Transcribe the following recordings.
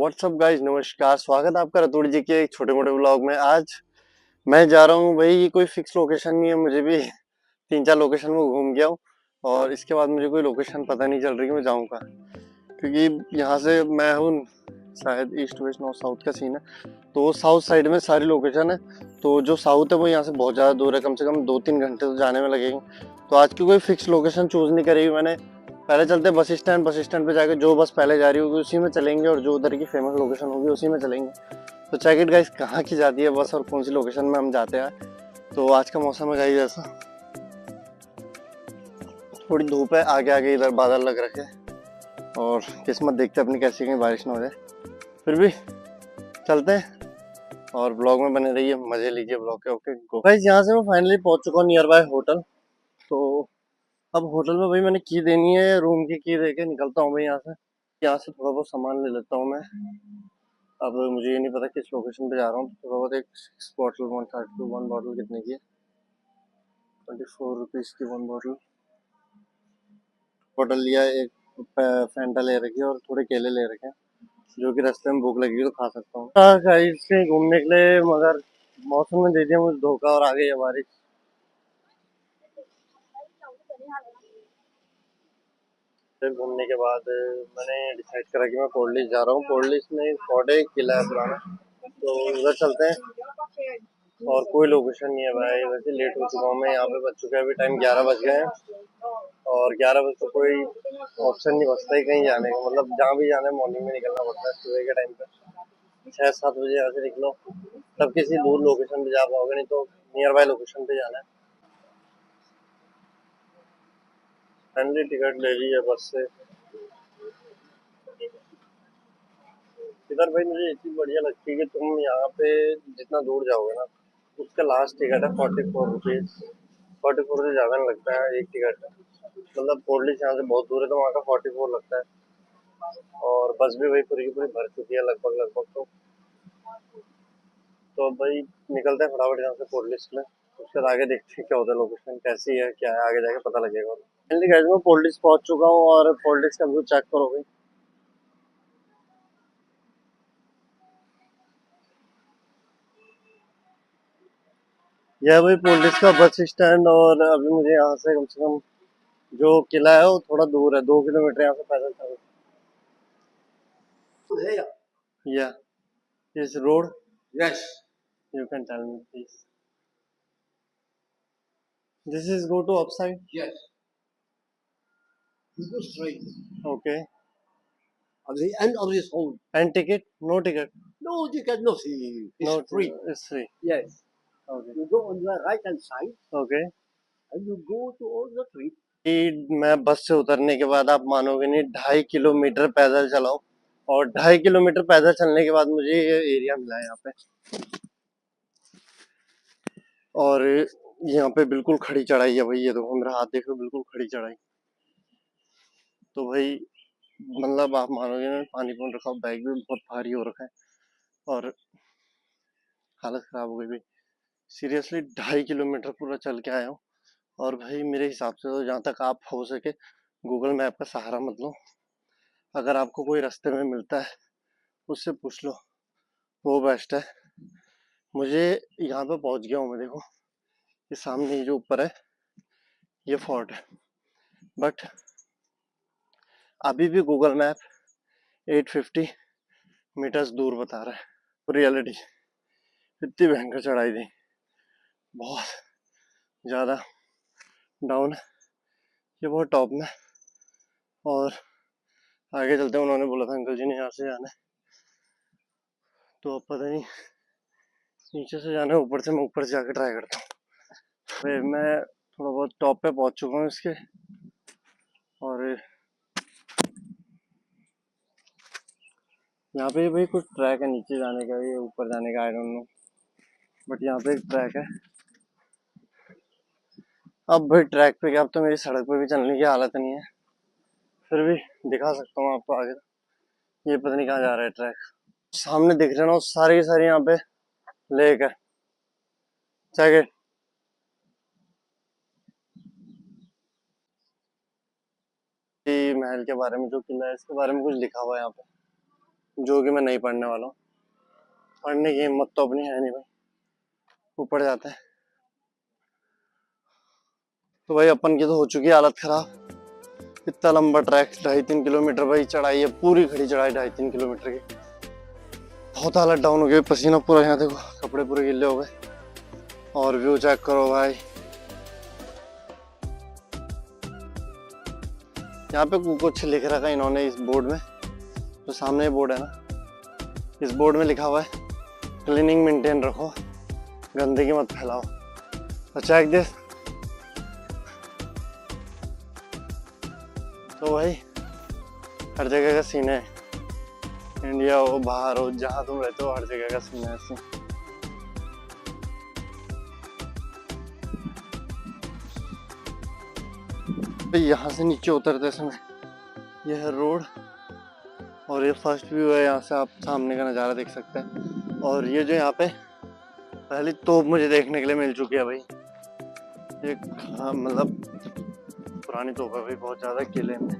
What's up guys, नमस्कार। स्वागत है आपका रतूड़ी जी के एक छोटे मोटे व्लॉग में। आज मैं जा रहा हूँ भाई, ये कोई फिक्स लोकेशन नहीं है, मुझे भी 3-4 लोकेशन में घूम गया हूँ और इसके बाद मुझे कोई लोकेशन पता नहीं चल रही कि मैं जाऊँ कहाँ, क्योंकि यहाँ से मैं हूँ शायद ईस्ट वेस्ट नॉर्थ साउथ का सीन है, तो साउथ साइड में सारी लोकेशन है। तो जो साउथ है वो यहाँ से बहुत ज़्यादा दूर है, कम से कम 2-3 घंटे तो जाने में लगेंगे। तो आज की कोई फिक्स लोकेशन चूज़ नहीं करी मैंने। पहले चलते बस स्टैंड पे जाके जो बस पहले जा रही होगी उसी में चलेंगे और जो उधर की फेमस लोकेशन होगी उसी में चलेंगे। तो चेक इट गाइस, कहाँ की जाती है बस और कौन सी लोकेशन में हम जाते हैं। तो आज का मौसम है गाइस ऐसा, थोड़ी धूप है, आगे आगे इधर बादल लग रखे और किस्मत देखते अपनी कैसी, कहीं बारिश ना हो जाए। फिर भी चलते हैं और ब्लॉग में बने रहिए, मजे लीजिए ब्लॉग के। ओके गो गाइस, यहाँ से मैं फाइनली पहुंच चुका हूँ नियर बाय होटल। तो अब होटल में भाई मैंने की देनी है, रूम की दे के निकलता हूँ भाई यहाँ से। थोड़ा बहुत सामान ले लेता हूँ मैं। अब मुझे ये नहीं पता किस लोकेशन पे जा रहा हूँ। थोड़ा बहुत एक 6 बॉटल 132 1 बॉटल कितने की है, 24 रुपीज़ की 1 बॉटल लिया। एक फैंटा ले रखी है और थोड़े केले ले रखे हैं, जो कि रास्ते में भूख लगी तो खा सकता हूँ। गाइस से घूमने के लिए, मगर मौसम ने दे दिया मुझे धोखा और आ गई है बारिश। फिर घूमने के बाद मैंने डिसाइड करा कि मैं पोर्टलिस जा रहा हूँ। पोर्टलिस में एक फोर्ट है, एक किला है पुराना, तो उधर चलते हैं। और कोई लोकेशन नहीं है भाई, वैसे लेट हो चुका हूँ मैं, यहाँ पे बज चुका है अभी टाइम 11 बज गए हैं और 11 बजे तो कोई ऑप्शन नहीं बचता ही कहीं जाने का। मतलब जहाँ भी जाना है मॉर्निंग में निकलना पड़ता है, सुबह के टाइम पे 6-7 बजे यहाँ से निकलो तब किसी दूर लोकेशन पे जा पाओगे, नहीं तो नियर बाय लोकेशन पे जाना है। फैमिली टिकट ले ली है बस से। इधर भाई मुझे एक चीज बढ़िया लगती है कि तुम यहाँ पे जितना दूर जाओगे ना, उसका लास्ट टिकट है 44 रुपीज। 44 से ज्यादा नहीं लगता है एक टिकट है। मतलब पोर्टली यहाँ से बहुत दूर है तो वहाँ का 44 लगता है। और बस भी भाई पूरी की पूरी भर चुकी है लगभग लगभग। तो अब भाई निकलते हैं फटाफट यहाँ से पोर्टली के लिए। उसके बाद आगे देखते हैं क्या होता है, लोकेशन कैसी है क्या है, आगे जाके पता लगेगा। फाइनली गाइस मैं पोर्टली पहुंच चुका हूँ और पोर्टली का व्यू चेक करो भाई। यह भाई पोर्टली का बस स्टैंड, और अभी मुझे यहाँ से कम से कम जो किला है वो थोड़ा दूर है, 2 किलोमीटर यहाँ से पैदल चल। या इस road, yes you can tell me please, this is go to upside, yes go straight. Okay. At the end of this road. And ticket? No ticket. No ticket, no fee. It's no free. It's free. Yes. Okay. You go on the right hand side. Okay. And you go to all the street. मैं बस से उतरने के बाद आप मानोगे नहीं, 2.5 kilometre पैदल चला हूं और 2.5 किलोमीटर पैदल चलने के बाद मुझे ये एरिया मिला है यहाँ पे। और यहाँ पे बिल्कुल खड़ी चढ़ाई है भाई, ये देखो मेरा हाथ देखो, बिल्कुल खड़ी चढ़ाई। तो भाई मतलब आप मानोगे ना, पानी पहुंच रखा, बैग भी बहुत भारी हो रखा है और हालत खराब हो गई भाई। सीरियसली 2.5 किलोमीटर पूरा चल के आया हूँ। और भाई मेरे हिसाब से तो जहाँ तक आप हो सके गूगल मैप का सहारा मत लो। अगर आपको कोई रास्ते में मिलता है उससे पूछ लो, वो बेस्ट है। मुझे यहाँ पे पहुँच गया हूँ मैं, देखो ये सामने जो ऊपर है ये फोर्ट है, बट अभी भी गूगल मैप 850 मीटर्स दूर बता रहा है। रियलिटी इतनी भयंकर चढ़ाई थी, बहुत ज़्यादा डाउन है, ये बहुत टॉप में। और आगे चलते हैं, उन्होंने बोला था अंकल जी ने यहाँ से जाना है, तो अब पता नहीं नीचे से जाना है ऊपर से, मैं ऊपर से जाकर ट्राई करता हूँ। फिर मैं थोड़ा बहुत टॉप पे पहुँच चुका हूँ इसके, और यहाँ पे भाई कुछ ट्रैक है नीचे जाने का, ये ऊपर जाने का आई डोंट नो, बट यहाँ पे एक ट्रैक है। अब भाई ट्रैक पे क्या, अब तो मेरी सड़क पे भी चलने की हालत नहीं है, फिर भी दिखा सकता हूँ आपको आगे। ये पता नहीं कहाँ जा रहा है ट्रैक, सामने दिख रहे ना सारे के सारे यहाँ पे लेक है। चेक महल के बारे में, जो किला है इसके बारे में कुछ लिखा हुआ है यहाँ पे। जो कि मैं नहीं पढ़ने वाला हूँ। पढ़ने की हिम्मत तो अपनी है नहीं भाई, ऊपर जाते हैं। तो भाई अपन की तो हो चुकी है हालत खराब। इतना लंबा ट्रैक 2.5-3 किलोमीटर भाई चढ़ाई है, पूरी खड़ी चढ़ाई 2.5-3 किलोमीटर की। बहुत हालत डाउन हो गई, पसीना पूरा, यहाँ देखो कपड़े पूरे गिले हो गए। और व्यू चेक करो भाई, यहाँ पे कुछ लिख रखा है इन्होंने इस बोर्ड में, जो सामने बोर्ड है ना, इस बोर्ड में लिखा हुआ है क्लीनिंग मेंटेन रखो, गंदगी मत फैलाओ। तो चेक दिस। तो भाई हर जगह का सीन है, इंडिया हो बाहर हो जहाँ तुम रहते हो, हर जगह का सीन है ऐसे। तो यहाँ से नीचे उतरते समय यह है रोड, और ये फर्स्ट व्यू है, यहाँ से आप सामने का नज़ारा देख सकते हैं। और ये जो यहाँ पे पहली तोप मुझे देखने के लिए मिल चुकी है भाई, एक हाँ मतलब पुरानी तोप है भाई, बहुत ज़्यादा किले में,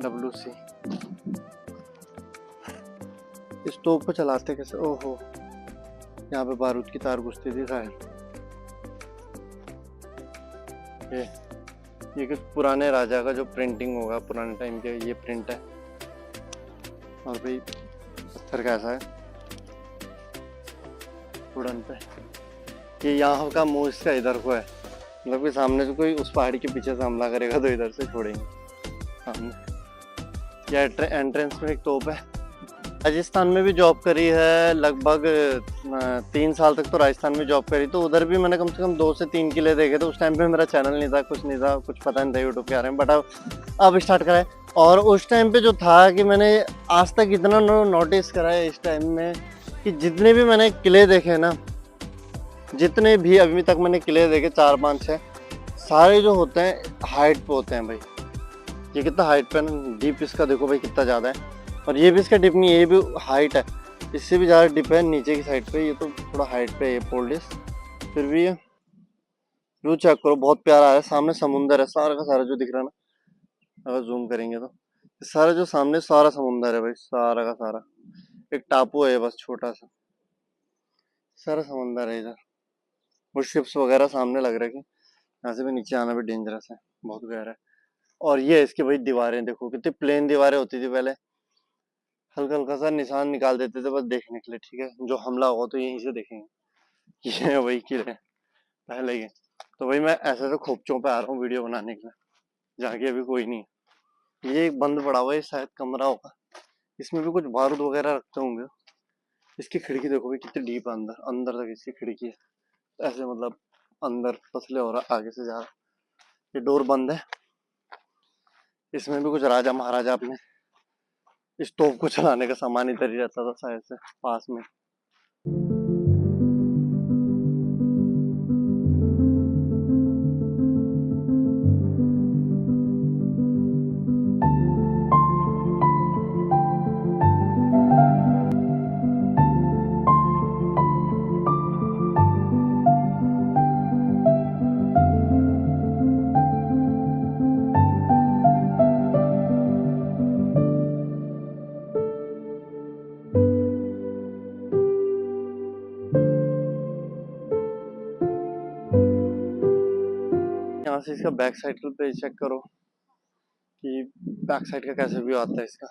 WC। इस तोप को चलाते कैसे, ओहो, यहाँ पे बारूद की तार घुसती थी शायद। ये कुछ पुराने राजा का जो प्रिंटिंग होगा पुराने टाइम के, ये प्रिंट है। और भाई पत्थर कैसा है वुडन पे, ये यहाँ का मुंह इसका इधर को है, मतलब कि सामने से कोई उस पहाड़ी के पीछे से हमला करेगा तो इधर से छोड़ेंगे सामने। यह एंट्रेंस में एक तोप है। राजस्थान में भी जॉब करी है लगभग 3 साल तक, तो राजस्थान में जॉब करी, तो उधर भी मैंने कम से कम 2 से 3 किले देखे थे। उस टाइम पे मेरा चैनल नहीं था, कुछ नहीं था, कुछ पता नहीं था यूट्यूब के बारे में, बट अब स्टार्ट करा है। और उस टाइम पे जो था कि मैंने आज तक इतना नोटिस करा है इस टाइम में कि जितने भी मैंने किले देखे ना, जितने भी अभी तक मैंने किले देखे 4-5-6, सारे जो होते हैं हाइट पे होते हैं भाई। ये कितना हाइट पे ना, डीप इसका देखो भाई कितना ज़्यादा है। और ये भी इसका डिप नहीं है, ये भी हाइट है, इससे भी ज़्यादा डिप है नीचे की साइड पे। ये तो थोड़ा हाइट पे है ये पोल्डिस, फिर भी ये व्यू चेक करो, बहुत प्यारा है। सामने समुंदर है, सारा का सारा जो दिख रहा है ना, अगर जूम करेंगे तो सारा जो सामने सारा समुंदर है भाई, सारा का सारा। एक टापू है बस छोटा सा, सारा समुंदर है इधर। वो शिप्स वगैरह सामने लग रहा है कि यहाँ से भी नीचे आना भी डेंजरस है, बहुत गहरा है। और ये इसकी भाई दीवारें देखो, कितनी प्लेन दीवारें होती थी पहले, हल्का हल्का सा निशान निकाल देते थे बस देखने के लिए, ठीक है, जो हमला होगा तो यहीं से देखेंगे। ये वही किले पहले के। तो भाई मैं ऐसे तो खोपचों पे आ रहा हूँ वीडियो बनाने के लिए, जहाँ की अभी कोई नहीं है। ये एक बंद पड़ा हुआ है, शायद कमरा होगा, इसमें भी कुछ बारूद वगैरह रखते होंगे। इसकी खिड़की देखो भाई कितनी डीप अंदर अंदर तक इसकी खिड़की है, ऐसे मतलब अंदर पसले हो रहा, आगे से जा रहा। ये डोर बंद है। इसमें भी कुछ राजा महाराजा अपने इस तोप को चलाने का सामान इधर ही रहता था शायद से पास में। यहाँ से इसका बैक साइड पे चेक करो कि बैक साइड का कैसे व्यू आता है इसका।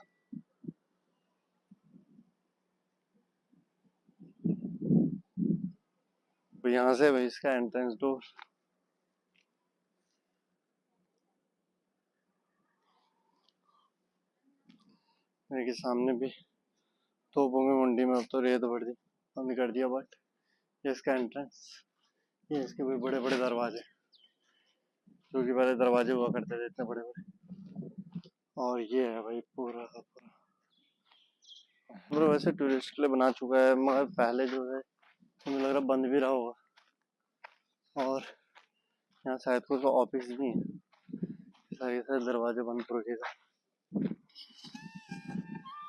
तो यहाँ से भाई इसका एंट्रेंस डोर, मेरे के सामने भी तोपों की मंडी में अब तो रेत बढ़ दी, बंद कर दिया, बट ये इसका एंट्रेंस। ये इसके भी बड़े बड़े दरवाजे, जो कि पहले दरवाजे हुआ करते थे इतने बड़े बड़े। और ये है भाई पूरा का पूरा, मतलब वैसे टूरिस्ट के लिए बना चुका है, मगर पहले जो है मुझे लग रहा बंद भी रहा होगा। और यहाँ शायद कुछ ऑफिस भी है, सारे सारे दरवाजे बंद हो रखे थे।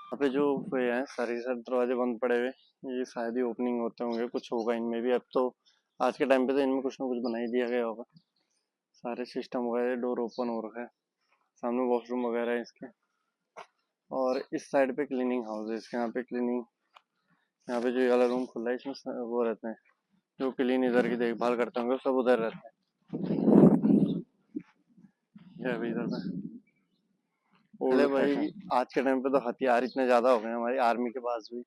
यहाँ पे जो है सारे सारे दरवाजे बंद पड़े हुए, ये शायद ही ओपनिंग होते होंगे, कुछ होगा इनमें भी। अब तो आज के टाइम पे तो इनमें कुछ ना कुछ बना ही दिया गया होगा, सारे सिस्टम वगैरह, डोर ओपन हो रखा है, सामने वॉशरूम वगैरह है इसके। और इस साइड पे क्लीनिंग हाउस है, इसके यहाँ पे क्लीनिंग, यहाँ पे जो ये वाला रूम खुला है इसमें वो रहते हैं जो क्लीन इधर की देखभाल करते होंगे, सब उधर रहते हैं। ये अभी इधर पे पहले भाई आज के टाइम पे तो हथियार इतने ज्यादा हो गए हैं हमारी आर्मी के पास भी,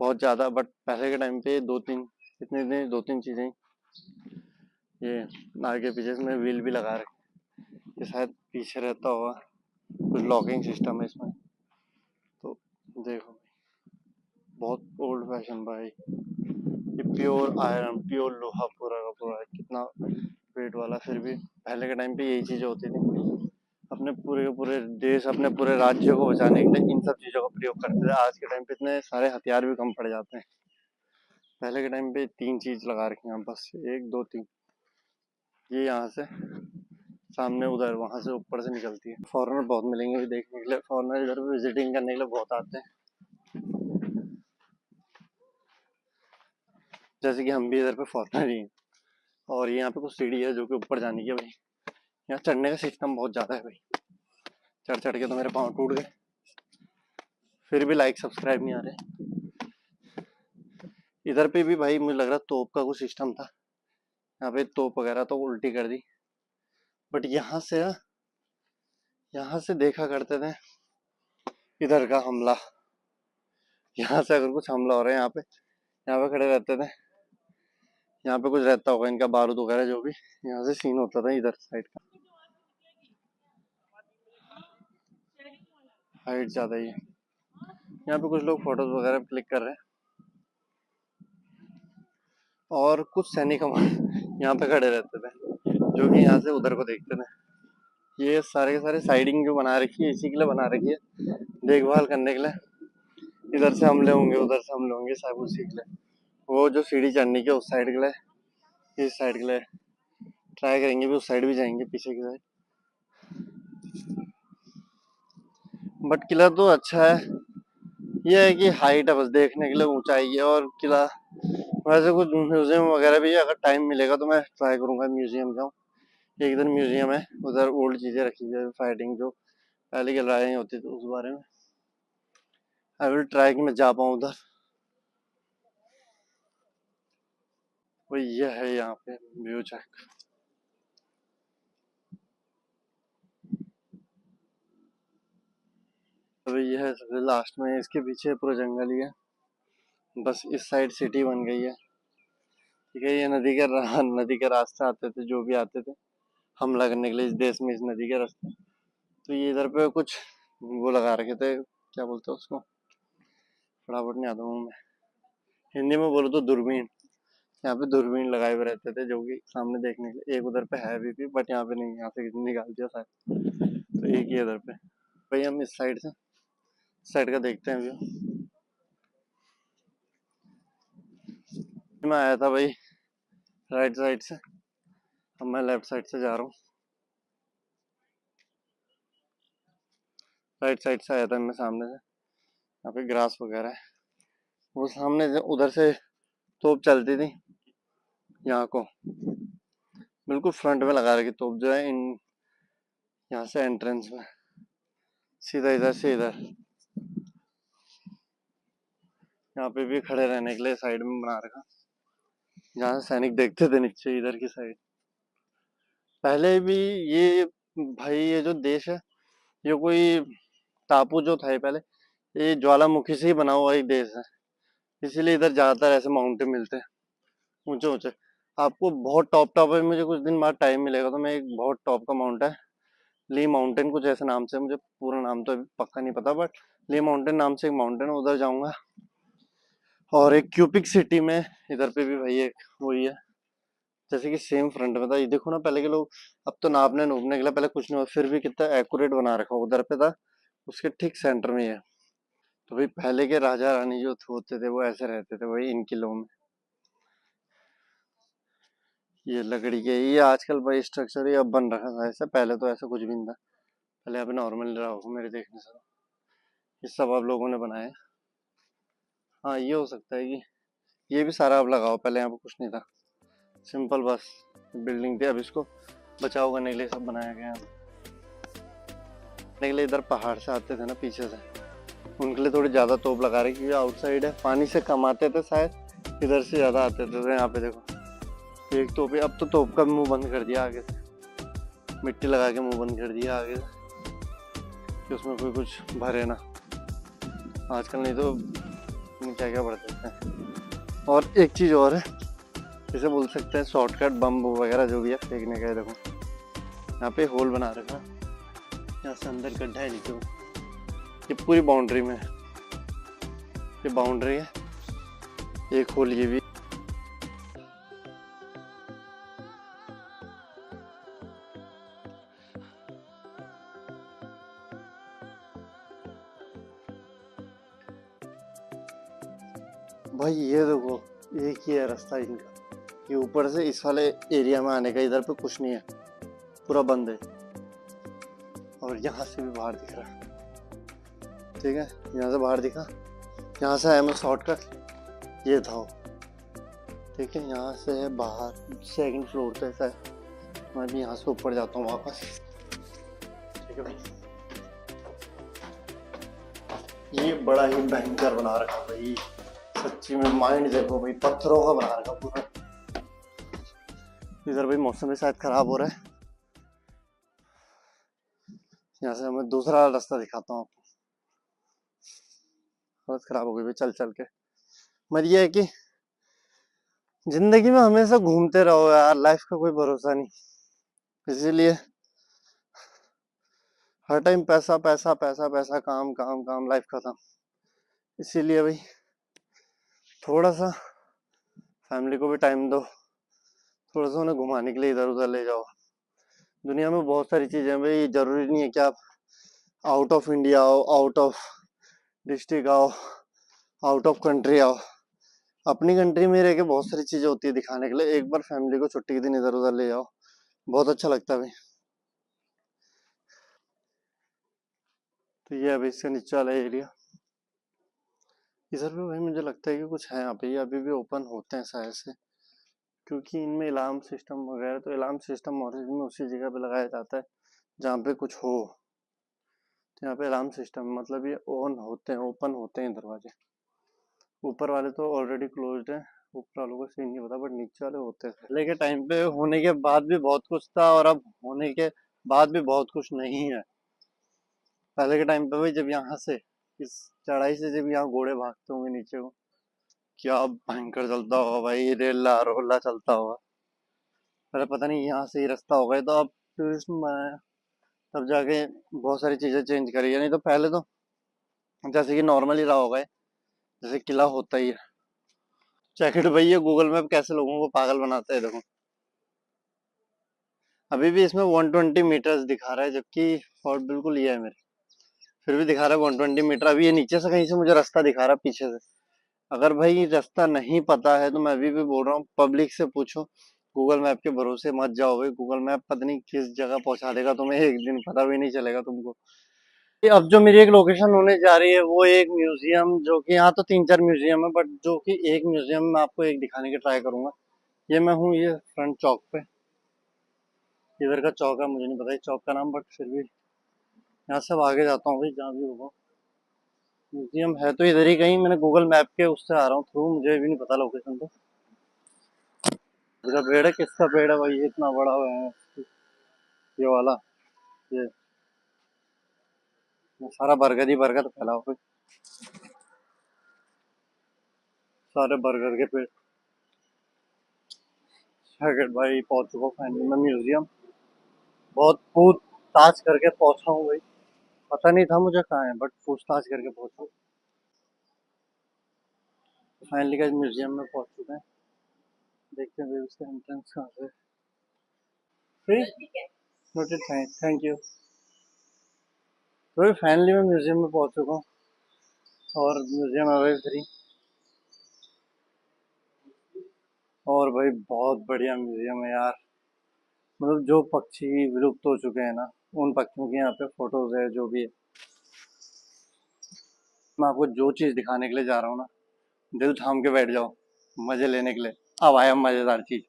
बहुत ज्यादा, बट पहले के टाइम पे दो तीन, इतने दो तीन चीजें, ये आगे पीछे इसमें व्हील भी लगा रखे, ये शायद पीछे रहता होगा, कुछ लॉकिंग सिस्टम है इसमें। तो देखो बहुत ओल्ड फैशन भाई, ये प्योर आयरन, प्योर लोहा पूरा का पूरा है, कितना वेट वाला, फिर भी पहले के टाइम पे यही चीजें होती थी। अपने पूरे के पूरे देश, अपने पूरे राज्य को बचाने के लिए इन सब चीजों का प्रयोग करते थे। आज के टाइम पे इतने सारे हथियार भी कम पड़ जाते हैं। पहले के टाइम पे तीन चीज लगा रखी हैं बस, एक दो तीन, ये यहाँ से सामने उधर, वहां से ऊपर से निकलती है। फॉरेनर बहुत मिलेंगे भी देखने के लिए, फॉरेनर इधर विजिटिंग करने के लिए बहुत आते हैं, जैसे कि हम भी इधर पे फॉरेनर ही हैं। और यहाँ पे कुछ सीढ़ी है जो कि ऊपर जाने की है भाई, यहाँ चढ़ने का सिस्टम बहुत ज्यादा है भाई, चढ़ चढ़ के तो मेरे पाँव टूट गए, फिर भी लाइक सब्सक्राइब नहीं आ रहे। इधर पे भी भाई मुझे लग रहा तोप का कुछ सिस्टम था, यहाँ पे तोप वगैरह तो उल्टी कर दी, बट यहाँ से देखा करते थे इधर का हमला, यहाँ से अगर कुछ हमला हो रहा है यहाँ पे खड़े रहते थे, यहाँ पे कुछ रहता होगा इनका बारूद वगैरह जो भी, यहाँ से सीन होता था इधर साइड का। हाइट ज्यादा ही है, यहाँ पे कुछ लोग फोटोज वगैरह क्लिक कर रहे हैं, और कुछ सैनिक यहाँ पे खड़े रहते थे जो कि यहाँ से उधर को देखते थे। ये सारे के सारे साइडिंग जो बना रखी है इसी के लिए बना रखी है, देखभाल करने के लिए, इधर से हमले होंगे उधर से हमले होंगे सब उसी के लिए। वो जो सीढ़ी चढ़ने की उस साइड के लिए, इस साइड के लिए ट्राई करेंगे भी, उस साइड भी जाएंगे पीछे की साइड। बट किला तो अच्छा है, ये है कि हाइट है बस, देखने के लिए ऊंचाई है, और किला वैसे कुछ म्यूजियम वगैरह भी है, अगर टाइम मिलेगा तो मैं ट्राई करूंगा म्यूजियम जाऊँ। एक दिन म्यूजियम है उधर, ओल्ड चीजें रखी हुई है, फाइटिंग जो पहले की लड़ाई होती थी उस बारे में, आई विल ट्राई कि मैं जा पाऊँ उधर। वही ये है यहाँ पे व्यू चेक, तो ये है सबसे लास्ट में, इसके पीछे पूरा जंगल ही है, बस इस साइड सिटी बन गई है। ठीक है, ये नदी के रास्ते आते थे जो भी आते थे हमला करने के लिए इस देश में, इस नदी के रास्ते, तो ये इधर पे कुछ वो लगा रखे थे, क्या बोलते हैं उसको, फटाफट नहीं आता हूँ मैं, हिंदी में बोलो तो दूरबीन। यहाँ पे दूरबीन लगाए हुए रहते थे जो कि सामने देखने के लिए, एक उधर पे है भी बट यहाँ पे नहीं, यहाँ से निकाल दिया शायद, तो एक ही इधर पे। भाई हम इस साइड का देखते हैं व्यू। मैं आया था भाई राइट साइड से, अब मैं लेफ्ट साइड से जा रहा हूँ, राइट साइड से आया था मैं सामने से, यहाँ पे ग्रास वगैरह है, वो सामने से उधर से तोप चलती थी, यहाँ को बिल्कुल फ्रंट में लगा रखी तोप जो है, इन यहाँ से एंट्रेंस में सीधा इधर से इधर, यहाँ पे भी खड़े रहने के लिए साइड में बना रखा, जहाँ से सैनिक देखते थे नीचे इधर की साइड। पहले भी ये भाई ये जो देश है, ये कोई टापू जो था ये पहले, ये ज्वालामुखी से ही बना हुआ एक देश है, इसीलिए इधर ज्यादातर ऐसे माउंटेन मिलते हैं ऊंचे ऊंचे। आपको बहुत टॉप है, मुझे कुछ दिन बाद टाइम मिलेगा तो मैं एक बहुत टॉप का माउंट है, ली माउंटेन कुछ ऐसे नाम से, मुझे पूरा नाम तो अभी पक्का नहीं पता, बट ली माउंटेन नाम से एक माउंटेन है, उधर जाऊंगा। और एक क्यूपिक सिटी में इधर पे भी भाई एक वही है, जैसे कि सेम फ्रंट में था, ये देखो ना, पहले के लोग अब तो नापने नूपने के लिए पहले कुछ नहीं हुआ, फिर भी कितना एक्यूरेट बना रखा, उधर पे था उसके ठीक सेंटर में ही है। तो भाई पहले के राजा रानी जो होते थे वो ऐसे रहते थे वही इन किलों में। ये लकड़ी के, ये आजकल भाई स्ट्रक्चर ये अब बन रखा था ऐसा, पहले तो ऐसा कुछ भी नहीं था, पहले यहाँ पे नॉर्मल रहा होगा मेरे देखने से, ये सब आप लोगों ने बनाया। हाँ ये हो सकता है कि ये भी सारा अब लगाओ, पहले यहाँ पे कुछ नहीं था, सिंपल बस बिल्डिंग थी, अब इसको बचाव करने के लिए सब बनाया गया है। के लिए इधर पहाड़ से आते थे ना पीछे से, उनके लिए थोड़ी ज़्यादा तोप लगा रही क्योंकि आउटसाइड है, पानी से कम आते थे शायद, इधर से ज़्यादा आते थे। तो यहाँ पे देखो एक तोप है, अब तो तोप का मुंह बंद कर दिया आगे से, मिट्टी लगा के मुंह बंद कर दिया आगे से कि उसमें कोई कुछ भरे ना आजकल, नहीं तो क्या क्या बढ़ सकते हैं। और एक चीज़ और है, इसे बोल सकते हैं शॉर्टकट, बम वगैरह जो भी है फेंकने का है। देखो यहाँ पे होल बना रखा, यहाँ से अंदर गड्ढा है नीचे, ये पूरी बाउंड्री में है, ये बाउंड्री है, एक होल ये भी। भाई ये देखो एक ही है रास्ता इनका, ये ऊपर से इस वाले एरिया में आने का, इधर पे कुछ नहीं है, पूरा बंद है। और यहाँ से भी बाहर दिख रहा है, ठीक है, यहाँ से बाहर दिखा, यहाँ से आया मैं शॉर्टकट, ये था वो, ठीक है। यहाँ से है बाहर, सेकंड फ्लोर पे है, मैं भी यहाँ से ऊपर जाता हूँ वापस, ठीक है भाई। ये बड़ा ही भयंकर बना रखा भाई, सच्ची में माइंड देखो भाई, पत्थरों का बना रखा पूरा। इधर भाई मौसम भी शायद खराब हो रहा है, यहाँ से मैं दूसरा रास्ता दिखाता हूँ आपको। हालत खराब हो गई भाई चल चल के। मगर ये है कि जिंदगी में हमेशा घूमते रहो यार, लाइफ का कोई भरोसा नहीं, इसीलिए हर टाइम पैसा पैसा पैसा पैसा, काम काम काम, लाइफ खत्म। इसीलिए भाई थोड़ा सा फैमिली को भी टाइम दो, थोड़ा सा उन्हें घुमाने के लिए इधर उधर ले जाओ। दुनिया में बहुत सारी चीजें भाई, जरूरी नहीं है कि आप आउट ऑफ इंडिया आओ, आउट ऑफ डिस्ट्रिक्ट आओ, आउट ऑफ कंट्री आओ, अपनी कंट्री में रह के बहुत सारी चीजें होती है दिखाने के लिए। एक बार फैमिली को छुट्टी के दिन इधर उधर ले जाओ, बहुत अच्छा लगता है भाई। तो ये अभी इसका नीचे वाला एरिया, इधर भी भाई मुझे लगता है कि कुछ है यहाँ पे, ये अभी भी ओपन होते हैं शायद से, क्योंकि इनमें अलार्म सिस्टम वगैरह, तो अलार्म सिस्टम और में उसी जगह पे लगाया जाता है जहाँ पे कुछ हो। तो यहाँ पे अलार्म सिस्टम मतलब ये ऑन होते हैं, ओपन होते हैं दरवाजे। ऊपर वाले तो ऑलरेडी क्लोज्ड है, ऊपर वालों को सीन नहीं पता, बट नीचे वाले होते थे। पहले के टाइम पे होने के बाद भी बहुत कुछ था, और अब होने के बाद भी बहुत कुछ नहीं है। पहले के टाइम पे भाई जब यहाँ से इस चढ़ाई से जब यहाँ घोड़े भागते होंगे नीचे को, क्या भयंकर चलता होगा भाई, रेला रोला चलता होगा। पहले पता नहीं यहाँ से ही रास्ता होगा, तो अब टूरिस्ट में बनाया, तब जाके बहुत सारी चीजें चेंज करी है, नहीं तो पहले तो जैसे कि नॉर्मल ही रहा होगा, जैसे किला होता ही है। जैकेट भाई ये गूगल मैप कैसे लोगों को पागल बनाता है, देखो अभी भी इसमें 120 मीटर्स दिखा रहा है, जबकि और बिल्कुल ये है मेरे, फिर भी दिखा रहा है 120 मीटर। अभी ये नीचे से कहीं से मुझे रास्ता दिखा रहा है पीछे से। अगर भाई रास्ता नहीं पता है तो मैं अभी भी बोल रहा हूँ, पब्लिक से पूछो, गूगल मैप के भरोसे मत जाओ भाई। गूगल मैप पता नहीं किस जगह पहुंचा देगा तुम्हें, एक दिन पता भी नहीं चलेगा तुमको। अब जो मेरी एक लोकेशन होने जा रही है वो एक म्यूजियम, जो कि यहाँ तो 3-4 म्यूजियम है, बट जो कि एक म्यूजियम में आपको एक दिखाने की ट्राई करूंगा। ये मैं हूँ ये फ्रंट चौक पे, इधर का चौक है, मुझे नहीं पता चौक का नाम, बट फिर भी यहाँ से अब आगे जाता हूँ भाई, जहाँ भी होगा। म्यूजियम है तो इधर ही कहीं, मैंने गूगल मैप के उससे आ रहा हूँ थ्रू, मुझे भी नहीं पता लोकेशन तो। इसका पेड़ है, किसका पेड़ है भाई ये इतना बड़ा हुआ है, ये वाला, ये सारा बरगद ही बरगद फैला हुआ है, सारे बरगद के पेड़। भाई पहुंच चुका हूँ फाइनली मैं म्यूजियम, बहुत पूछताछ करके पहुंचा हूँ भाई, पता नहीं था मुझे कहाँ है, बट पूछताछ करके पहुंचा। फाइनली का म्यूजियम में पहुंच चुके हैं, देखते हैं भाई उसका एंट्रेंस कहाँ से। Free noted, thank you. तो भाई फाइनली मैं म्यूजियम में पहुंच चुका हूँ, और म्यूजियम है भाई फ्री, और भाई बहुत बढ़िया म्यूजियम है यार। मतलब जो पक्षी विलुप्त हो चुके हैं ना, उन पक्षियों की यहाँ पे फोटोज है, जो भी है। मैं आपको जो चीज दिखाने के लिए जा रहा हूँ ना, दिल थाम के बैठ जाओ मजे लेने के लिए। अब आया मजेदार चीज।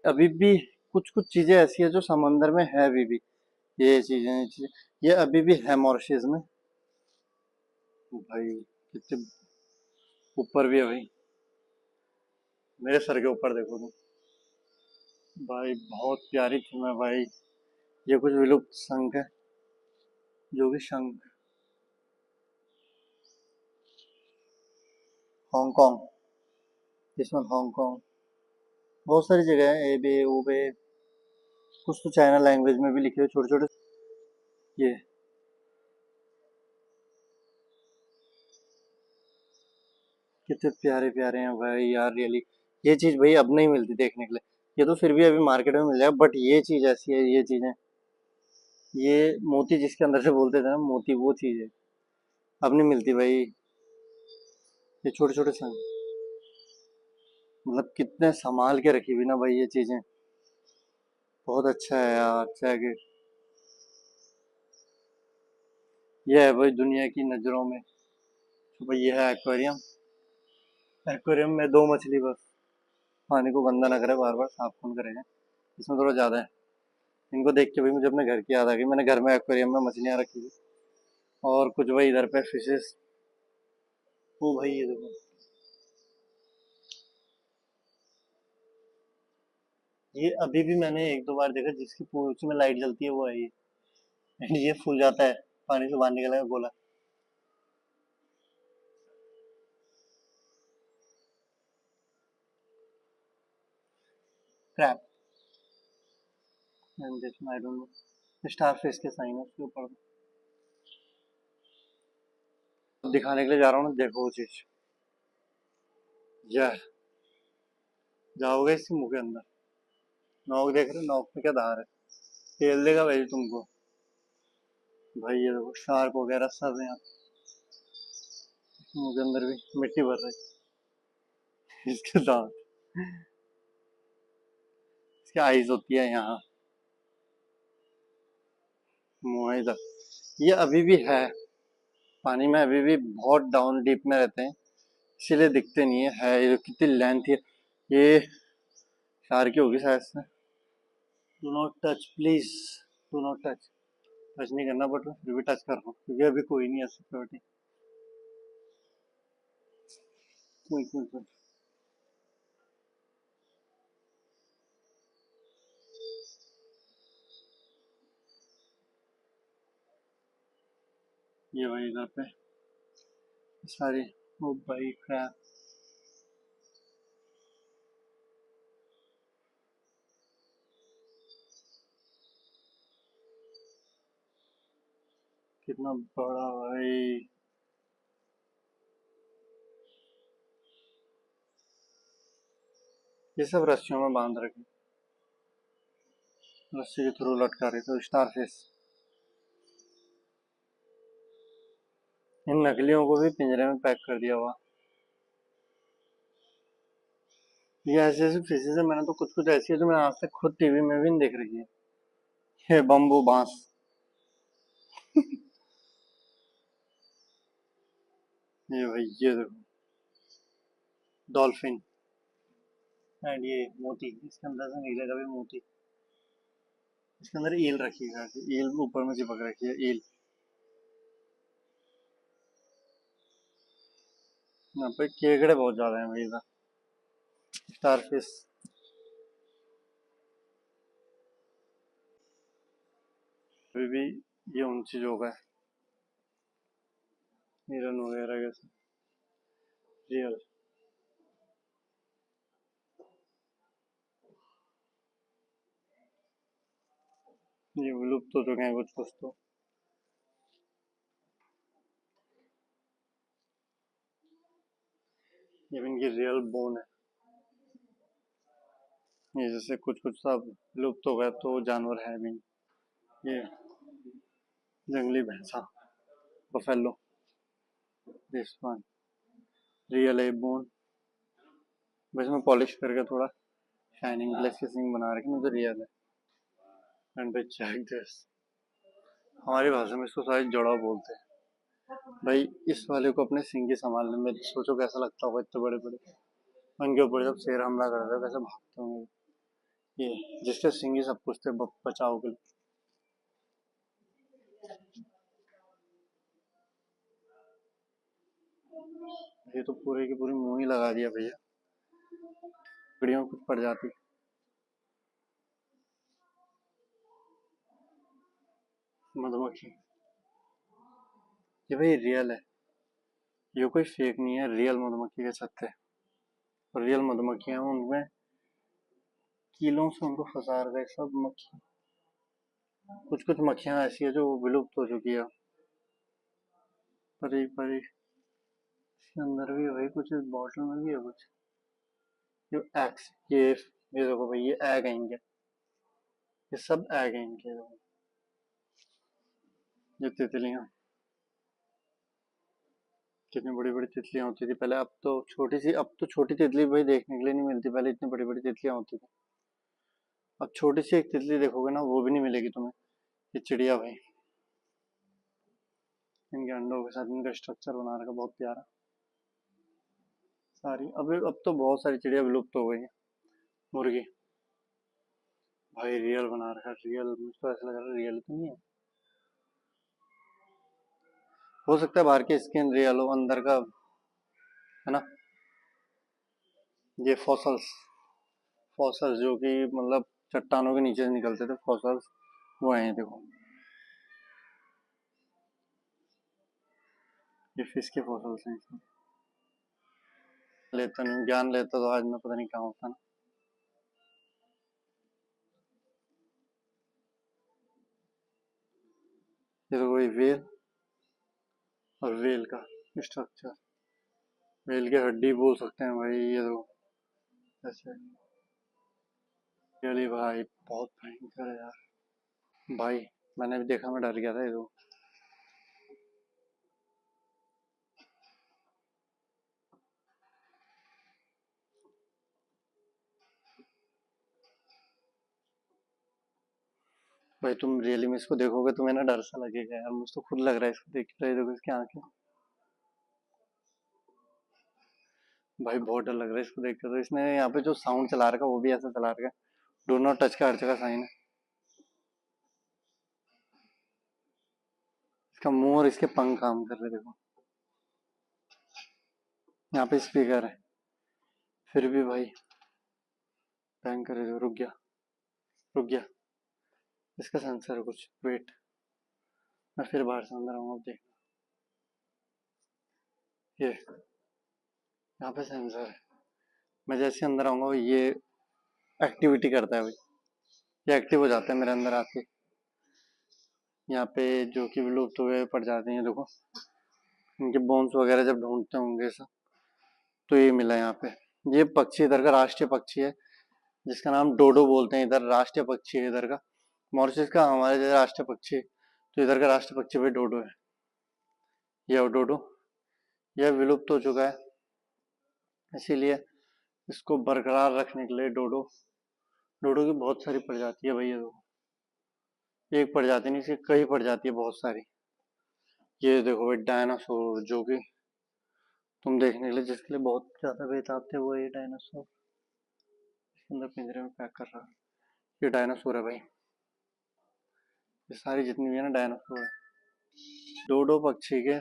अभी भी कुछ कुछ चीजें ऐसी है जो समंदर में है अभी भी। ये चीजें ये अभी भी है मॉरिशस में। भाई कितने ऊपर भी है भाई। मेरे सर के ऊपर देखो तुम। भाई बहुत प्यारी थीम है भाई। ये कुछ विलुप्त शंख है, जो कि शंख। हांगकांग, इसमें हांगकांग। बहुत सारी जगह है, ए बे ओ बे। कुछ तो चाइना लैंग्वेज में भी लिखे हुए छोटे छोटे। ये कितने प्यारे प्यारे हैं भाई यार, रियली। ये चीज भाई अब नहीं मिलती देखने के लिए। ये तो फिर भी अभी मार्केट में मिल जाएगा, बट ये चीज ऐसी है, ये चीजें, ये मोती जिसके अंदर से बोलते थे ना, मोती, वो चीज है। अब नहीं मिलती भाई। ये छोटे छोटे सा, मतलब कितने संभाल के रखी हुई ना भाई ये चीजें। बहुत अच्छा है यार, अच्छा है कि ये है भाई दुनिया की नजरों में। तो भाई ये है एक्वेरियम। एक्वेरियम में दो मछली बस। पानी को गंदा ना करे, बार बार साफ कौन करेगा। इसमें थोड़ा ज्यादा है। इनको देख के भाई मुझे अपने घर की याद आ गई। मैंने घर में एक्वेरियम में मछलियां रखी थी। और कुछ भाई इधर पे फिशेस। वो भाई ये देखो। ये अभी भी मैंने एक दो बार देखा, जिसकी पूंछ में लाइट जलती है वो है ये। ये फूल जाता है, पानी से बाहर निकलेगा गोला। Crab and this I don't know. Star fish के साइन है उसके ऊपर। दिखाने के लिए जा रहा हूँ ना, देखो वो चीज। यह जाओगे इसके मुंह के अंदर। नोक देख रहे हो, नोक में क्या धार है। तेल देगा भाई तुमको। भाई ये देखो शार्क वगैरह सब है यहाँ। मुंह के अंदर भी मिट्टी भर रही है। इसके दांत, इसकी आईज होती है यहाँ। मुंह है इधर। ये अभी भी है पानी में, अभी भी बहुत डाउन डीप में रहते हैं, इसीलिए दिखते नहीं है ये कितनी लेंथ है। ये शार्क की होगी शायद से। Do not touch please, do not touch. Touch नहीं करना, बट मैं फिर भी टच कर रहा हूँ क्योंकि अभी कोई नहीं है सिक्योरिटी। ये भाई इधर पे सारी। ओ भाई क्रैप। कितना बड़ा भाई। ये सब रस्सियों में बांध रखे, रस्सी के थ्रू लटका रहे तो स्टार फिश। इन नकलियों को भी पिंजरे में पैक कर दिया हुआ। ये ऐसी ऐसी फिशेज है, मैंने तो कुछ कुछ ऐसी है जो मैंने आज तक खुद टीवी में भी नहीं देख रही है। ये बम्बू बांस। ये भाई ये देखो, डॉल्फिन। एंड ये मोती, इसके अंदर से नीले का भी मोती। इसके अंदर ईल रखी है, ईल ऊपर में चिपक रखी है, ईल। यहाँ पे केकड़े बहुत ज्यादा हैं भाई इधर। Star fish. अभी भी ये उन चीजों का है, हिरन वगैरह के। रियल। ये विलुप्त हो चुके हैं कुछ कुछ तो। ये भी इनकी रियल बोन है। ये जैसे कुछ कुछ सब लुप्त हो गया तो जानवर है भी नहीं। ये जंगली भैंसा, buffalo, this one, real a bone. बस में पॉलिश करके थोड़ा शाइनिंग ग्लेस की सिंग बना रखी, मुझे रियल है। एंड भाई चेक दिस। हमारी भाषा में इसको शायद जोड़ा बोलते हैं। भाई इस वाले को अपने सिंग के संभालने में सोचो कैसा लगता होगा, इतने बड़े बड़े। उनके ऊपर जब शेर हमला करता है कैसे भागते होंगे। ये जिसके सिंह ही सब कुछ थे बचाव के लिए। ये तो पूरे की पूरी मुंह ही लगा दिया भैया, चिड़ियों कुछ पड़ जाती। मधुमक्खी, ये भाई रियल है, ये कोई फेक नहीं है, रियल मधुमक्खी के छत्ते और रियल मधुमक्खियां हैं, उनमें कीलों से उनको फंसा गए सब मक्खी। कुछ कुछ मक्खियां ऐसी है जो विलुप्त हो चुकी है, परी परी इसके अंदर भी है भाई कुछ, इस बॉटल में भी है कुछ। ये एग्स, ये देखो भाई, ये एग है इनके, ये सब एग है इनके देखो। ये तितलियां, कितनी बड़ी बड़ी तितलियां होती थी पहले, अब तो छोटी सी, अब तो छोटी तितली भाई देखने के लिए नहीं मिलती, पहले इतनी बड़ी बड़ी तितलियां होती थी। अब छोटी सी एक तितली देखोगे ना, वो भी नहीं मिलेगी तुम्हें। ये चिड़िया भाई, इनके अंडों के साथ इनका स्ट्रक्चर बना रखा बहुत प्यारा। सारी अब तो बहुत सारी चिड़िया विलुप्त हो गई है। मुर्गी भाई रियल बना रखा, रियल, मुझको ऐसा लग रहा है रियल तो नहीं है। हो सकता है बाहर की स्किन रियल हो, अंदर का है ना। ये फॉसल्स, फॉसल्स जो कि मतलब चट्टानों के नीचे से निकलते थे फॉसल्स, वो हैं देखो। ये फिश के फॉसल्स हैं इसमें। लेता नहीं, ज्ञान लेता तो आज मैं पता नहीं क्या होता ना। ये तो कोई वेल, और वेल का स्ट्रक्चर, वेल की हड्डी बोल सकते हैं भाई ये तो, ऐसे। रियली भाई बहुत भयंकर है यार भाई, मैंने भी देखा, मैं डर गया था ये तो। भाई तुम रियली में इसको देखोगे तुम्हें ना डर सा लगेगा यार, मुझे तो खुद लग रहा है इसको देख के, देखो इसकी आंखें, भाई बहुत डर लग रहा है इसको देख कर। तो इसने यहाँ पे जो साउंड चला रखा है वो भी ऐसा चला रखा है, डो नॉट टच का हर जगह साइन है। इसका मुंह और इसके पंख काम कर रहे देखो, यहाँ पे स्पीकर है, फिर भी भाई भयंकर है। रुक गया, रुक गया, इसका सेंसर है कुछ, वेट, मैं फिर बाहर से अंदर आऊंगा, अब देख। ये यहाँ पे सेंसर है, मैं जैसे अंदर आऊंगा ये एक्टिविटी करता है भाई, ये एक्टिव हो जाता है मेरे अंदर आके। यहाँ पे जो कि विलुप्त हुए पड़ जाते हैं देखो, इनके बोन्स वगैरह जब ढूंढते होंगे सब, तो ये मिला यहाँ पे। ये पक्षी इधर का राष्ट्रीय पक्षी है, जिसका नाम डोडो बोलते हैं, इधर राष्ट्रीय पक्षी है इधर का। मॉरिशस का हमारे जैसे राष्ट्रीय पक्षी, तो इधर का राष्ट्रीय पक्षी भाई डोडो है। ये डोडो, यह विलुप्त हो चुका है, इसीलिए इसको बरकरार रखने के लिए डोडो, डोडो की बहुत सारी प्रजाति है भैया, तो एक प्रजाति नहीं, इसकी कई प्रजाति है बहुत सारी। ये देखो भाई डायनासोर, जो कि तुम देखने के लिए, जिसके लिए बहुत ज्यादा बेताब थे, वो ये डायनासोर इसके अंदर पिंजरे में पैक कर रहा है। ये डायनासोर है भाई, ये सारी जितनी भी है ना डायनासोर है। डोडो पक्षी के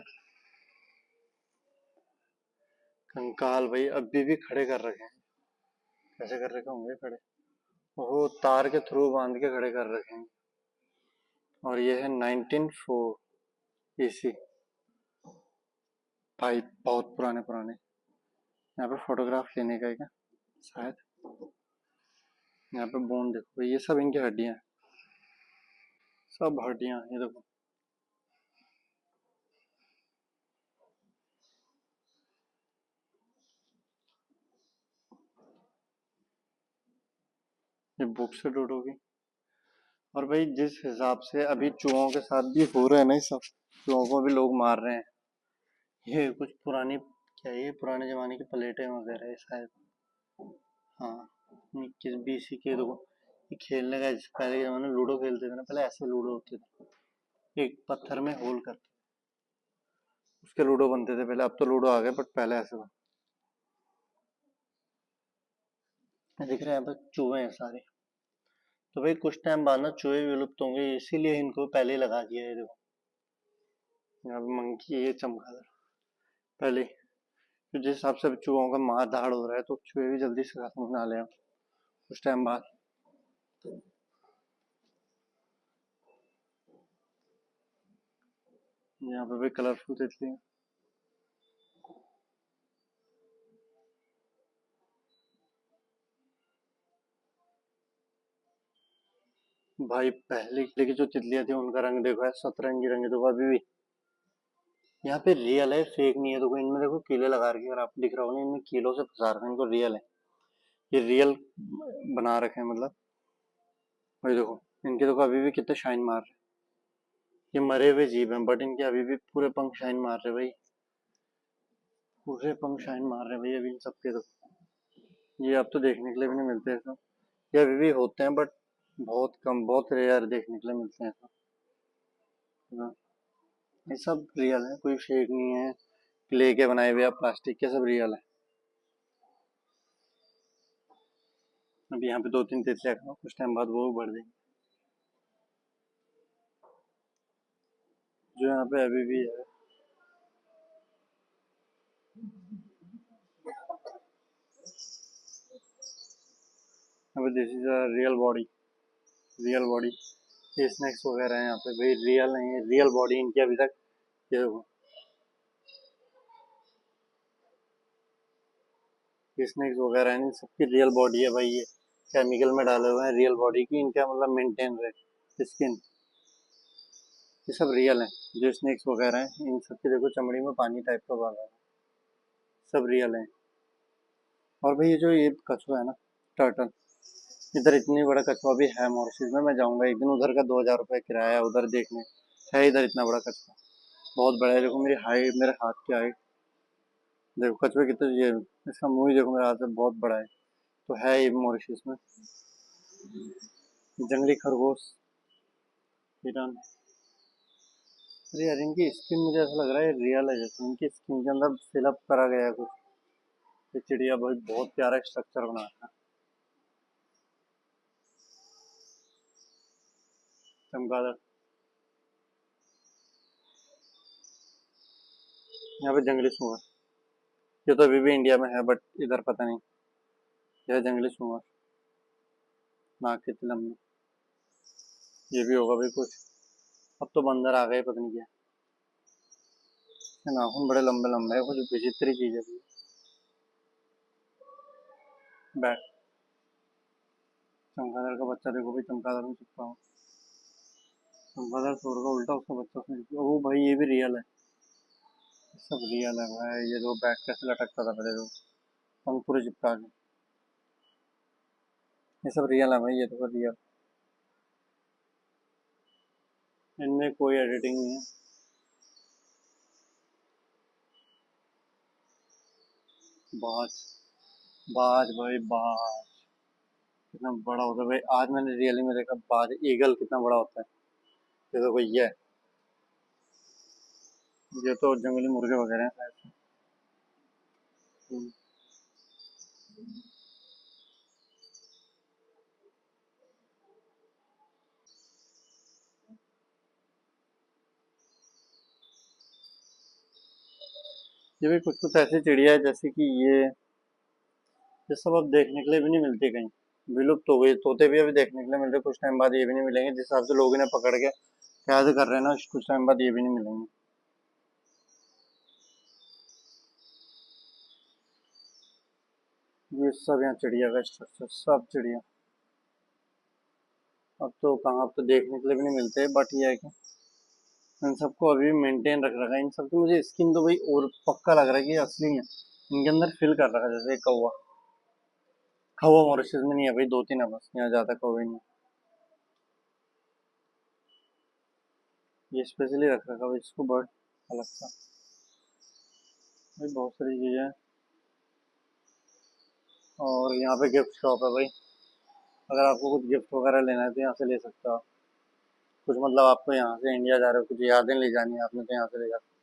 कंकाल भाई अभी भी खड़े कर रखे हैं, कैसे कर रखे होंगे खड़े, वो तार के थ्रू बांध के खड़े कर रखे हैं। और ये है 1904 ईसी भाई, बहुत पुराने पुराने। यहाँ पे फोटोग्राफ लेने का है क्या शायद। यहाँ पे बोन देखो, ये सब इनकी हड्डियां हैं, सब हड्डियां, ये देखो। ये बुक्स है डोडो की। और भाई जिस हिसाब से अभी चूहों के साथ भी हो रहा है ना ये सब, चूहों को भी लोग मार रहे हैं। ये कुछ पुरानी, क्या ये पुराने जमाने की प्लेटें वगैरह है शायद। हाँ, किस बीसी के देखो, ये खेलने का, पहले के जमाने में लूडो खेलते थे ना, पहले ऐसे लूडो होते थे, एक पत्थर में होल कर, उसके लूडो बनते थे पहले। अब तो लूडो आ गए, बट पहले ऐसे बन। दिख रहे हैं यहाँ पे चूहे हैं सारे, तो भाई कुछ टाइम बाद ना चूहे विलुप्त होंगे, इसीलिए इनको पहले ही लगा दिया है। देखो यहाँ पे मंकी है, चमगादड़ पहले। तो जिस हिसाब से चूहों का मार धाड़ हो रहा है, तो चूहे भी जल्दी से खत्म ना ले कुछ टाइम बाद। यहाँ पे भी कलरफुल तितली है। भाई पहले की जो तितलियां थी उनका रंग देखो है, सतरंगी रंग है, देखो अभी भी यहाँ पे रियल है, फेक नहीं है। देखो इनमें देखो कीले लगा रखे हैं, और आपको दिख रहा होगा इनमें कीलों से फंसा रखा है इनको, रियल है ये, रियल बना रखे हैं मतलब। भाई देखो इनके देखो अभी भी कितने शाइन मार रहे हैं। ये मरे हुए जीव हैं, बट इनके अभी भी पूरे पंख शाइन मार रहे हैं भाई, पूरे पंख शाइन मार रहे हैं भाई अभी इन सबके। तो ये अब तो देखने के लिए भी नहीं मिलते हैं सब। ये अभी भी होते हैं बट बहुत कम, बहुत रेयर देखने के लिए मिलते हैं सब। हाँ, ये सब रियल है, कोई फेक नहीं है, क्ले के बनाए हुए या प्लास्टिक के, सब रियल है। अब यहाँ पे दो तीन तितलियां खाओ, कुछ टाइम बाद वो बढ़ जाएंगे। जो यहाँ पे अभी भी है, यहाँ पे this is a real body, real body. ये स्नैक्स वगैरह है यहाँ पे भाई, रियल नहीं है, रियल बॉडी इनकी अभी तक। ये देखो ये स्नैक्स वगैरह है, इन सबकी रियल बॉडी है भाई, ये केमिकल में डाले हुए हैं रियल बॉडी की, इनका मतलब मेंटेन रहे स्किन। ये सब रियल है, जो स्नैक्स वगैरह हैं इन सबकी देखो चमड़ी में पानी टाइप का बना है, सब रियल है। और भाई ये जो ये कछुआ है ना, टर्टल, इधर इतनी बड़ा कछुआ भी है मॉरिशस में। मैं जाऊंगा एक दिन, उधर का 2,000 रुपये किराया है उधर देखने, है इधर इतना बड़ा कछुआ, बहुत बड़ा है। देखो मेरी हाइट, मेरे हाथ की हाइट देखो, कछुए कितने, ये इसका मुंह ही देखो मेरे हाथ से बहुत बड़ा है। तो है ये मॉरिशस में। जंगली खरगोश, हिरन। अरे यार इनकी स्किन मुझे ऐसा लग रहा है रियल है, जैसे इनकी स्किन के अंदर फिलअप करा गया है कुछ। ये चिड़िया भाई बहुत प्यारा स्ट्रक्चर बना है। चमगादड़, यहाँ पे जंगली सुअर, ये तो अभी भी इंडिया में है बट इधर पता नहीं। यह जंगली सुअर, नाक कितनी लंबी, ये भी होगा भाई कुछ। अब तो बंदर आ गए, पता नहीं क्या, इसके नाखून बड़े लंबे लंबे है, कुछ विचित्र चीज है भाई। बैट, चमगादड़ का बच्चा देखो भाई, चमगादड़ में चिपका हुआ, चमगादड़ सो रहा उल्टा, उसका बच्चा उसमें चिपका, वो भाई ये भी रियल है, ये सब रियल है भाई। ये दो बैट कैसे लटकता था पहले, तो पंख पूरे चिपका के, ये सब रियल है भाई, ये तो रियल, इनमें कोई एडिटिंग नहीं है। बाज, बाज भाई बाज, कितना बड़ा होता है भाई, आज मैंने रियली में देखा बाज, ईगल कितना बड़ा होता है। ये तो भाई ये तो जंगली मुर्गे वगैरह हैं शायद। हम्म, ये भी कुछ कुछ ऐसी चिड़िया है जैसे कि ये सब अब देखने के लिए भी नहीं मिलती कहीं, विलुप्त हो गई। तोते भी अभी देखने के लिए मिलते, कुछ टाइम बाद ये भी नहीं मिलेंगे, जिस हिसाब से लोग इन्हें पकड़ के कैद कर रहे हैं ना, कुछ टाइम बाद ये भी नहीं मिलेंगे। ये सब यहाँ चिड़िया का स्ट्रक्चर, सब चिड़िया अब तो कहाँ, अब तो देखने के लिए भी नहीं मिलते, बट ये है कि इन सबको अभी मेंटेन रख रखा है। इन सबकी मुझे स्किन तो भाई और पक्का लग रहा है कि ये असली है, इनके अंदर फिल कर रखा है जैसे एक कौवा। कौवा मॉरिशस में नहीं है भाई, दो तीन है बस, यहाँ ज्यादा कौवे नहीं है। ये स्पेशली रख रखा है भाई इसको, बर्ड अलग सा। भाई बहुत सारी चीजें हैं। और यहाँ पे गिफ्ट शॉप है भाई, अगर आपको कुछ गिफ्ट वगैरह लेना है तो यहाँ से ले सकते हो आप। कुछ मतलब आपको यहाँ से इंडिया जा रहे हो, कुछ यादें ले जानी है आपने, तो यहाँ से ले जा सकते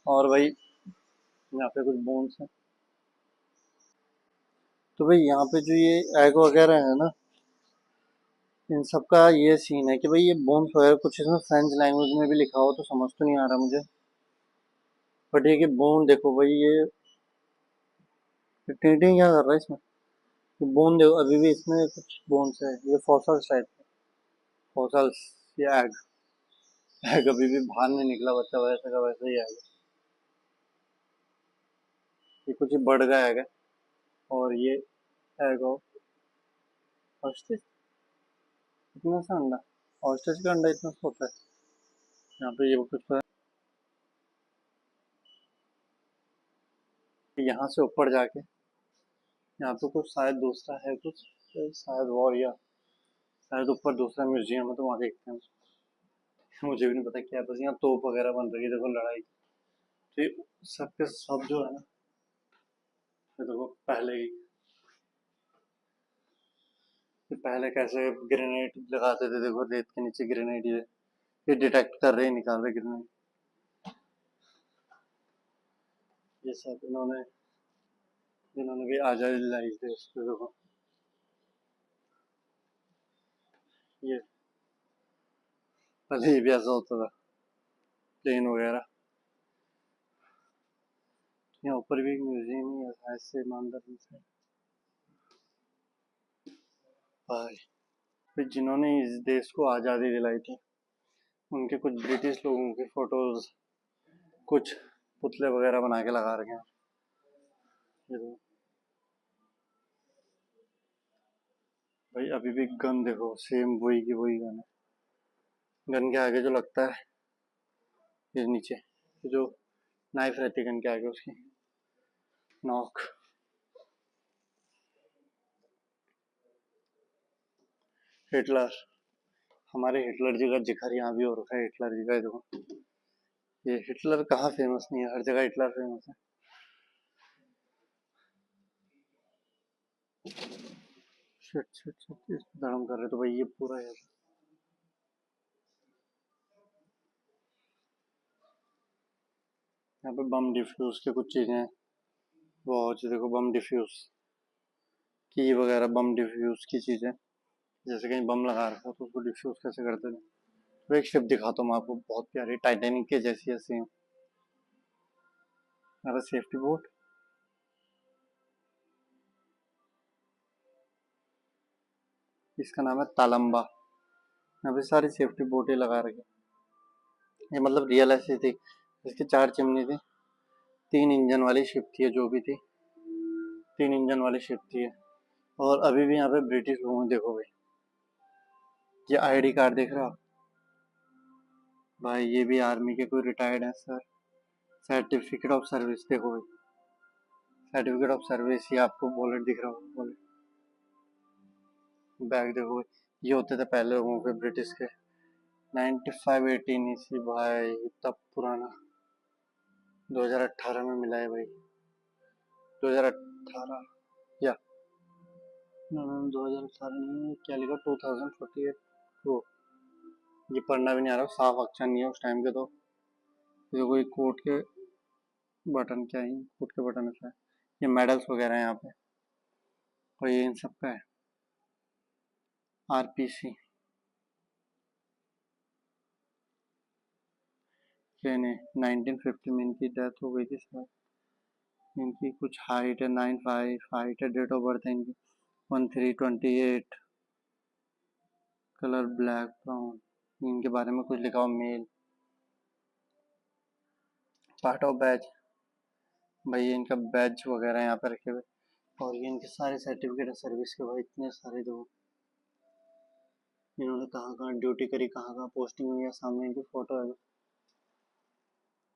हो। और भाई यहाँ पे कुछ बोन्स है। तो भाई यहाँ पे जो ये एग वगैरह है ना, इन सब का ये सीन है कि भाई ये बोन्स वगैरह कुछ इसमें फ्रेंच लैंग्वेज में भी लिखा हो तो समझ तो नहीं आ रहा मुझे। बट ये कि बोन देखो भाई ये टीटी क्या कर रहा है इसमें। ये बोन देखो अभी भी इसमें कुछ बोन्स है, ये फॉसल्स टाइप। फॉसल्स, ये एग। एग अभी भी बाहर नहीं निकला, बच्चा वैसे का वैसे ही एग। ये कुछ बढ़ गया एग है। और ये एग ऑस्ट्रिच। इतना सा अंडा, ऑस्ट्रिच का अंडा इतना सा होता है। यहाँ पे ये कुछ है। यहाँ से ऊपर जाके यहाँ पे कुछ शायद दूसरा है कुछ, शायद वॉरियर, शायद ऊपर दूसरा म्यूजियम है तो वहाँ देखते हैं। मुझे भी नहीं पता क्या है, बस यहाँ तोप वगैरह बन रही है, देखो लड़ाई। तो ये सब के सब जो है ना, ये देखो पहले ही, ये पहले कैसे ग्रेनेड लगाते थे, देखो रेत के नीचे ग्रेनेड, ये डिटेक्ट कर रहे हैं, निकाल रहे ग्रेनेड। ये सब इन्होंने इन्होंने भी आजादी दिलाई थी उसको, देखो ये पहले ये भी ऐसा होता था, प्लेन वगैरह। यहाँ ऊपर भी एक म्यूजियम ही है ऐसे ईमानदार से। भाई फिर जिन्होंने इस देश को आज़ादी दिलाई थी उनके कुछ ब्रिटिश लोगों की फोटोज, कुछ पुतले वगैरह बना के लगा रखे हैं। ये देखो भाई अभी भी गन देखो सेम वही की वही गन है। गन के आगे जो लगता है, ये नीचे जो नाइफ रहती है गन के आगे उसकी नॉक। हिटलर, हमारे हिटलर जी का जिक्र यहाँ भी हो रखा है, हिटलर जी का देखो। ये हिटलर कहाँ फेमस नहीं है, हर जगह हिटलर फेमस है। शिट शिट शिट, इस धर्म कर रहे तो भाई ये पूरा है। यहाँ पे बम डिफ्यूज के कुछ चीजें हैं, बहुत देखो बम डिफ्यूज की वगैरह, बम डिफ्यूज की चीजें, जैसे कहीं बम लगा रखा तो उसको डिफ्यूज कैसे करते थे। तो एक शिप दिखाता हूँ मैं आपको, बहुत प्यारी टाइटैनिक के जैसी ऐसी है। यहाँ पे सेफ्टी बोट, इसका नाम है तालंबा। यहाँ पे सारी सेफ्टी बोटें लगा रखी। ये मतलब रियल ऐसी थी, इसकी 4 चिमनी थी, 3 इंजन वाली शिप थी जो भी थी, 3 इंजन वाली शिप थी। और अभी भी यहाँ पे ब्रिटिश लोग हैं, देखो भाई ये आईडी कार्ड देख रहे हो आप भाई, ये भी आर्मी के कोई रिटायर्ड है सर। सर्टिफिकेट ऑफ सर्विस देखो भाई, सर्टिफिकेट ऑफ सर्विस, ये आपको वॉलेट दिख रहा होगा, वॉलेट बैग देखो भाई। ये होते थे पहले लोगों के ब्रिटिश के। 95-18 ईस्वी भाई, तब पुराना। 2018 में मिला है भाई, 2018 या 2018 नहीं, क्या लिखा 2048 प्रो। ये पढ़ना भी नहीं आ रहा, साफ अक्षर नहीं है उस टाइम के तो। ये कोई कोट के बटन, क्या ही कोट के बटन है। ये मेडल्स वगैरह हैं यहाँ पे, और ये इन सब का है आरपीसी। क्या नहीं, 1950 में इनकी डेथ हो गई थी सर। इनकी कुछ हाइट है 9'5" हाइट है, डेट ऑफ बर्थ है इनकी 1328, कलर ब्लैक ब्राउन। इनके बारे में कुछ लिखा हो, मेल, पार्ट ऑफ बैच। भाई ये इनका बैच वगैरह यहाँ पे रखे हुए, और ये इनके सारे सर्टिफिकेट है सर्विस के भाई, इतने सारे दो। इन्होंने कहाँ कहाँ ड्यूटी करी, कहाँ कहाँ पोस्टिंग हुई है, सामने इनकी फोटो है।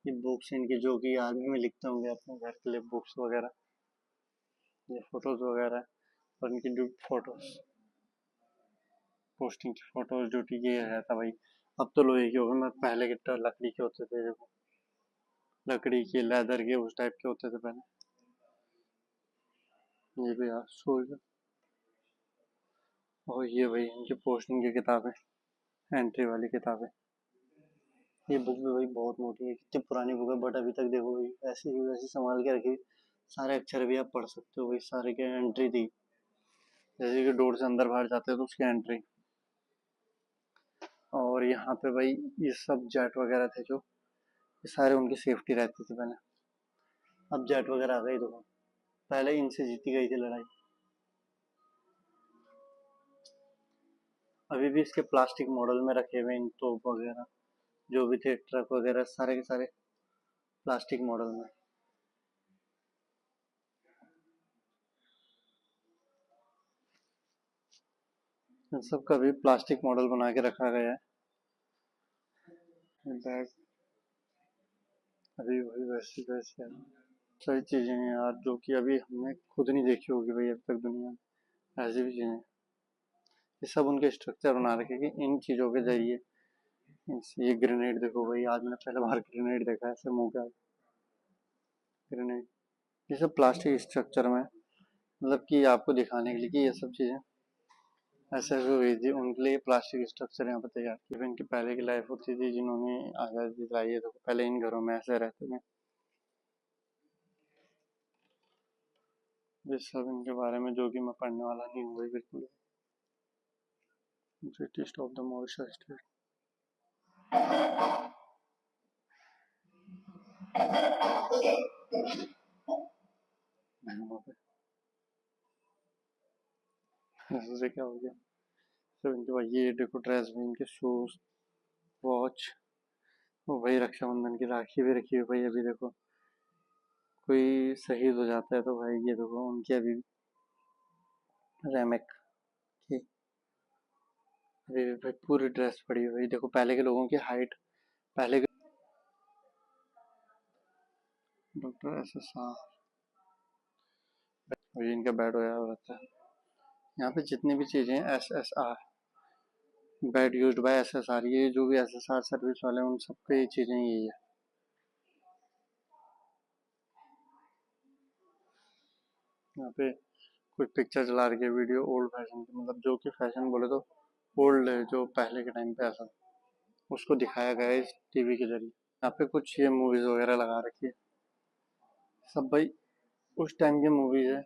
ये बुक्स इनकी जो कि आर्मी में लिखते होंगे अपने घर के लिए, बुक्स वगैरह, ये फोटोज वगैरह, और इनकी फोटोज, पोस्टिंग की फोटोज, ड्यूटी ये रहता भाई। अब तो लोहे के हो गए, मैं पहले के तो लकड़ी के होते थे देखो, लकड़ी के, लेदर के, उस टाइप के होते थे पहले। ये भी यार सोल्जर, और ये भाई इनकी पोस्टिंग की किताबें, एंट्री वाली किताबें। ये बुक भी भाई बहुत मोटी है, कितनी पुरानी बुक है, बट अभी तक देखो भाई ऐसी की वैसी संभाल के रखी। सारे अक्षर भी आप पढ़ सकते हो भाई, सारे के एंट्री थी, जैसे कि डोर से अंदर बाहर जाते हो तो उसकी एंट्री। और यहाँ पे भाई ये सब जेट वगैरह थे जो, ये सारे उनकी सेफ्टी रहती थी पहले। अब जेट वगैरह आ गई तो पहले इनसे जीती गई थी लड़ाई। अभी भी इसके प्लास्टिक मॉडल में रखे हुए इन तोप वगैरह जो भी थे, ट्रक वगैरह सारे के सारे प्लास्टिक मॉडल में। इन सब का भी प्लास्टिक मॉडल बना के रखा गया है। बैग अभी वही वैसी वैसे है। सारी चीजें हैं यार जो कि अभी हमने खुद नहीं देखी होगी भाई अब तक दुनिया में, ऐसी भी चीजें। ये सब उनके स्ट्रक्चर बना रखे कि इन चीजों के जरिए। ये ग्रेनेड देखो भाई, आज मैंने पहले बार ग्रेनेड देखा है ऐसे मुंह का ग्रेनेड। ये सब प्लास्टिक स्ट्रक्चर में, मतलब कि आपको दिखाने के लिए कि ये सब चीजें ऐसे ऐसे हुई थी, उनके लिए प्लास्टिक स्ट्रक्चर यहाँ पर तैयार किए। इनकी पहले की लाइफ होती थी जिन्होंने आज़ादी दिलाई है, तो पहले इन घरों में ऐसे रहते थे। ये सब इनके बारे में जो कि मैं पढ़ने वाला नहीं हूँ भाई बिल्कुल। British of the Mauritius state. ऐसे क्या हो गया। सब इनके भाई ये देखो ड्रेस भी, इनके शूज, वॉच, वो भाई रक्षाबंधन की राखी भी रखी है भाई। अभी देखो कोई शहीद हो जाता है तो भाई ये देखो उनकी अभी रेमेक की अभी भी भाई पूरी ड्रेस पड़ी है भाई। देखो पहले के लोगों की हाइट, पहले के डॉक्टर SSR, और इनका बेड वगैरह रहता है। यहाँ पे जितनी भी चीजें हैं SSR, bed used by SSR, ये जो भी SSR सर्विस वाले हैं उन सबके ये चीजें यही है। यहाँ पे कुछ पिक्चर चला रही है वीडियो ओल्ड फैशन की, मतलब जो कि फैशन बोले तो ओल्ड है, जो पहले के टाइम पे ऐसा उसको दिखाया गया है इस टीवी के जरिए। यहाँ पे कुछ ये मूवीज वगैरह लगा रखी है, सब भाई उस टाइम की मूवीज है।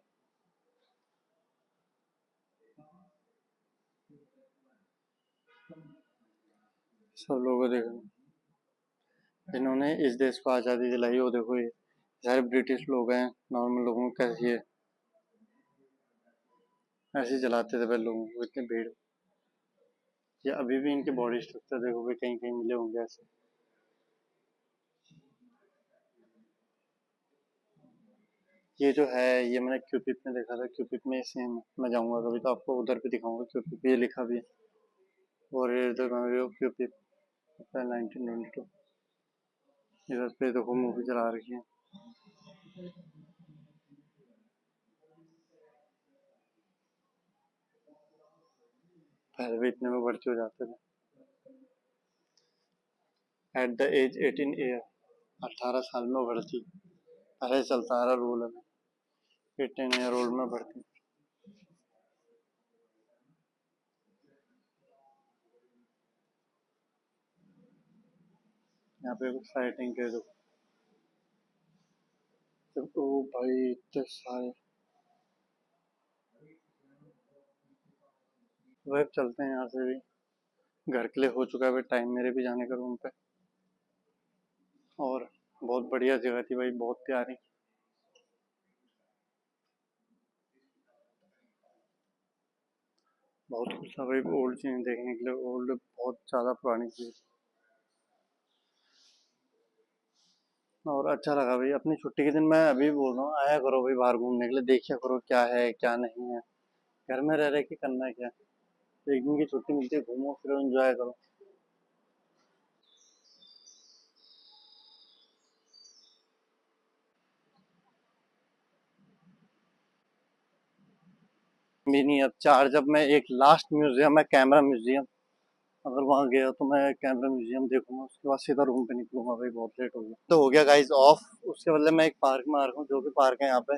सब लोगों को देखो जिन्होंने इस देश को आज़ादी दिलाई, वो देखो ये सारे ब्रिटिश लोग हैं। नॉर्मल लोगों को कैसे ये ऐसे ही चलाते थे पहले, लोगों को इतनी भीड़। ये अभी भी इनके बॉडी स्ट्रक्चर देखो भाई, कहीं कहीं मिले होंगे ऐसे। ये जो है ये मैंने क्यूपिप में देखा था, क्यूपिप में सेम। मैं जाऊंगा कभी तो आपको उधर भी दिखाऊंगा, क्यूपिप ये लिखा भी है। वॉरियर द मेमोरी ऑफ क्यूपिप 1922। इधर पे देखो मूवी चला रखी है। पहले भी इतने में भर्ती हो जाते थे। एट द एज 18 ईयर, 18 साल में भर्ती, पहले चलता आ रहा रूल है 18 ईयर ओल्ड में भर्ती। यहाँ पे कुछ फाइटिंग के तो भाई इतने सारे। वेब चलते हैं यहाँ से भी, घर के लिए हो चुका है भाई टाइम, मेरे भी जाने का रूम पे। और बहुत बढ़िया जगह थी भाई, बहुत प्यारी। बहुत कुछ था भाई ओल्ड चीज देखने के लिए, ओल्ड बहुत ज्यादा पुरानी चीज। और अच्छा लगा भाई, अपनी छुट्टी के दिन मैं अभी बोल रहा हूँ आया करो भाई बाहर घूमने के लिए, देखिए करो क्या है क्या नहीं है। घर में रह रहे के करना है क्या, एक दिन की छुट्टी मिलती है, घूमो फिरो एंजॉय करो। भी नहीं अब चार, जब मैं एक लास्ट म्यूजियम है कैमरा म्यूजियम, अगर वहां गया तो मैं कैमरा म्यूजियम देखूंगा, उसके बाद सीधा रूम पे निकलूंगा भाई, बहुत लेट हो गया। तो हो गया गाइस ऑफ, उसके बदले मैं एक पार्क में आ रहा हूँ, जो कि पार्क है यहाँ पे।